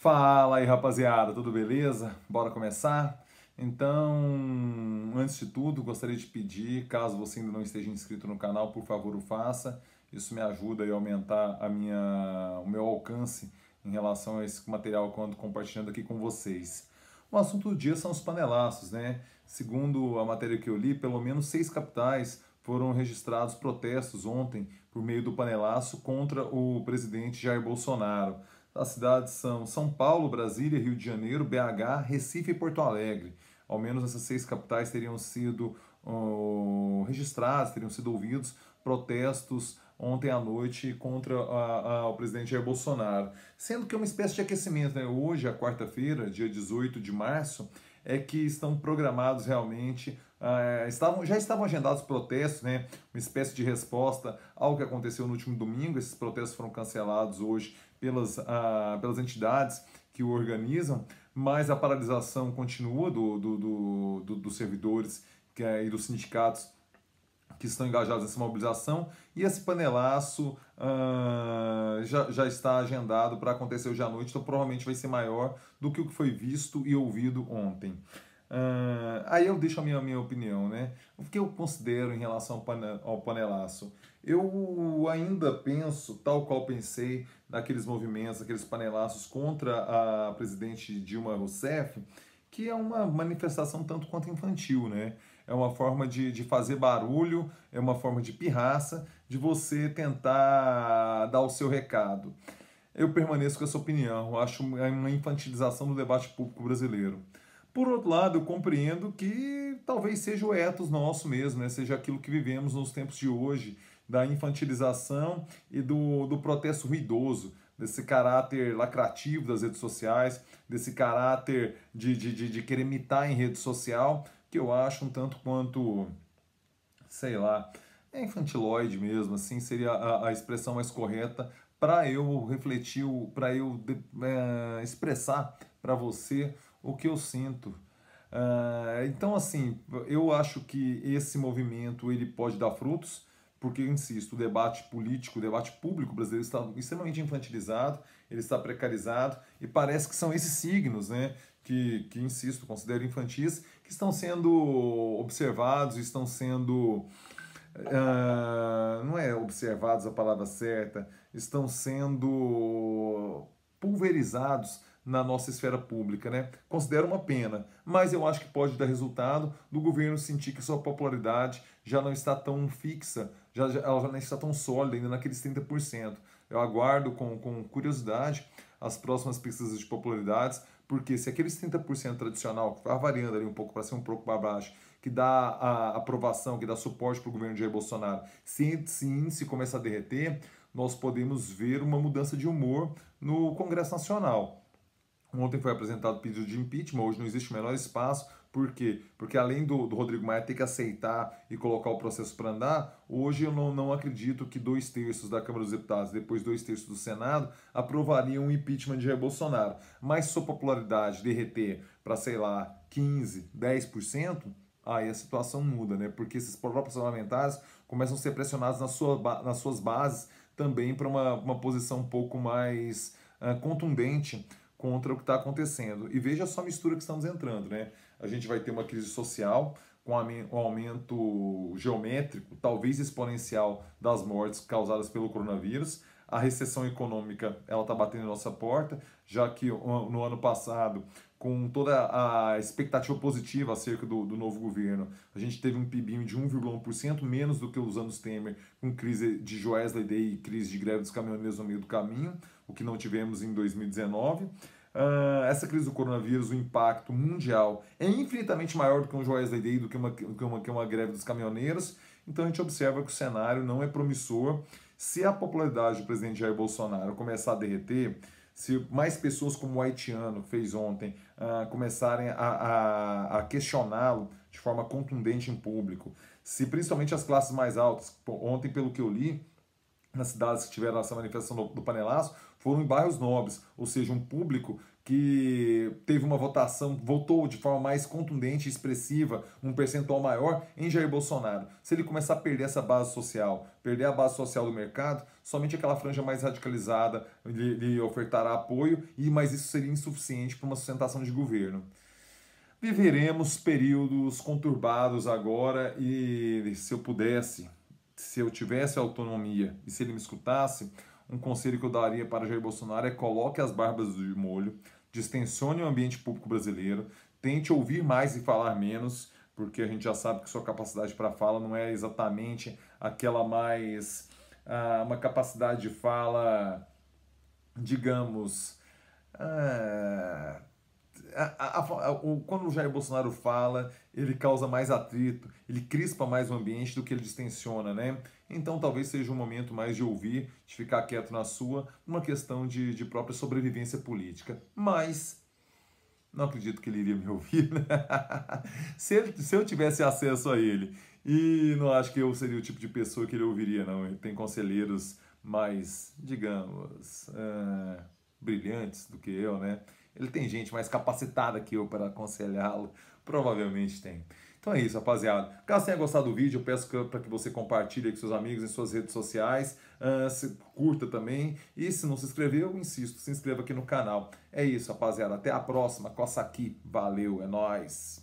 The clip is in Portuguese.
Fala aí, rapaziada, tudo beleza? Bora começar? Então, antes de tudo, gostaria de pedir, caso você ainda não esteja inscrito no canal, por favor, o faça. Isso me ajuda a aumentar o meu alcance em relação a esse material que eu ando compartilhando aqui com vocês. O assunto do dia são os panelaços, né? Segundo a matéria que eu li, pelo menos 6 capitais foram registrados protestos ontem por meio do panelaço contra o presidente Jair Bolsonaro. As cidades são São Paulo, Brasília, Rio de Janeiro, BH, Recife e Porto Alegre. Ao menos essas 6 capitais teriam sido registrados, teriam sido ouvidos protestos ontem à noite contra o presidente Jair Bolsonaro. Sendo que é uma espécie de aquecimento, né? Hoje, a quarta-feira, dia 18 de março, é que estão programados realmente, já estavam agendados protestos, né? Uma espécie de resposta ao que aconteceu no último domingo. Esses protestos foram cancelados hoje pelas entidades que o organizam, mas a paralisação continua dos servidores e dos sindicatos que estão engajados nessa mobilização, e esse panelaço já está agendado para acontecer hoje à noite, então provavelmente vai ser maior do que o que foi visto e ouvido ontem. Aí eu deixo a minha opinião, né? O que eu considero em relação ao panelaço? Eu ainda penso, tal qual pensei naqueles movimentos, aqueles panelaços contra a presidente Dilma Rousseff, que é uma manifestação tanto quanto infantil, né? É uma forma de fazer barulho, é uma forma de pirraça, de você tentar dar o seu recado. Eu permaneço com essa opinião, eu acho uma infantilização do debate público brasileiro. Por outro lado, eu compreendo que talvez seja o ethos nosso mesmo, né? Seja aquilo que vivemos nos tempos de hoje, da infantilização e do protesto ruidoso, desse caráter lacrativo das redes sociais, desse caráter de querer imitar em rede social, que eu acho um tanto quanto, sei lá, é infantiloide mesmo, assim seria a expressão mais correta para eu refletir, para eu expressar para você o que eu sinto. Então, assim, eu acho que esse movimento ele pode dar frutos, porque, insisto, o debate político, o debate público brasileiro está extremamente infantilizado, ele está precarizado, e parece que são esses signos, né, insisto, considero infantis, que estão sendo observados, estão sendo não é observados a palavra certa, estão sendo pulverizados na nossa esfera pública, né? Considero uma pena, mas eu acho que pode dar resultado do governo sentir que sua popularidade já não está tão fixa, ela já não está tão sólida ainda naqueles 30%. Eu aguardo com curiosidade as próximas pesquisas de popularidades, porque se aqueles 30% tradicional, que vai variando ali um pouco para ser um pouco para baixo, que dá a aprovação, que dá suporte para o governo de Jair Bolsonaro, se esse índice começar a derreter, nós podemos ver uma mudança de humor no Congresso Nacional. Ontem foi apresentado o pedido de impeachment, hoje não existe o menor espaço. Por quê? Porque além do Rodrigo Maia ter que aceitar e colocar o processo para andar, hoje eu não acredito que 2/3 da Câmara dos Deputados, depois 2/3 do Senado, aprovariam o impeachment de Jair Bolsonaro. Mas se sua popularidade derreter para, sei lá, 15, 10%, aí a situação muda, né? Porque esses próprios parlamentares começam a ser pressionados nas suas bases também para uma posição um pouco mais contundente contra o que está acontecendo. E veja só a mistura que estamos entrando, né? A gente vai ter uma crise social com um aumento geométrico, talvez exponencial, das mortes causadas pelo coronavírus. A recessão econômica ela está batendo na nossa porta, já que no ano passado, com toda a expectativa positiva acerca do novo governo, a gente teve um PIB de 1,1%, menos do que os anos Temer, com crise de Joesley Day e crise de greve dos caminhoneiros no meio do caminho, o que não tivemos em 2019. Essa crise do coronavírus, o impacto mundial é infinitamente maior do que um Joesley Day, do que uma greve dos caminhoneiros. Então a gente observa que o cenário não é promissor. Se a popularidade do presidente Jair Bolsonaro começar a derreter, se mais pessoas como o haitiano fez ontem começarem a questioná-lo de forma contundente em público, se principalmente as classes mais altas, ontem pelo que eu li, nas cidades que tiveram essa manifestação do panelaço, foram em bairros nobres, ou seja, um público que teve uma votação, votou de forma mais contundente e expressiva, um percentual maior em Jair Bolsonaro. Se ele começar a perder essa base social, perder a base social do mercado, somente aquela franja mais radicalizada lhe ofertará apoio, mas isso seria insuficiente para uma sustentação de governo. Viveremos períodos conturbados agora e se eu pudesse, se eu tivesse autonomia e se ele me escutasse, um conselho que eu daria para Jair Bolsonaro é coloque as barbas de molho, distensione o ambiente público brasileiro, tente ouvir mais e falar menos, porque a gente já sabe que sua capacidade para fala não é exatamente aquela mais, uma capacidade de fala, digamos, ah, quando o Jair Bolsonaro fala, ele causa mais atrito, ele crispa mais o ambiente do que ele distensiona, né? Então talvez seja um momento mais de ouvir, de ficar quieto na sua, uma questão de própria sobrevivência política. Mas não acredito que ele iria me ouvir, né? Se eu tivesse acesso a ele, e não acho que eu seria o tipo de pessoa que ele ouviria, não. Ele tem conselheiros mais, digamos, brilhantes do que eu, né? Ele tem gente mais capacitada que eu para aconselhá-lo. Provavelmente tem. Então é isso, rapaziada. Caso tenha gostado do vídeo, eu peço para que você compartilhe com seus amigos em suas redes sociais. Curta também. E se não se inscreveu, eu insisto, se inscreva aqui no canal. É isso, rapaziada. Até a próxima. Coça aqui. Valeu, é nóis.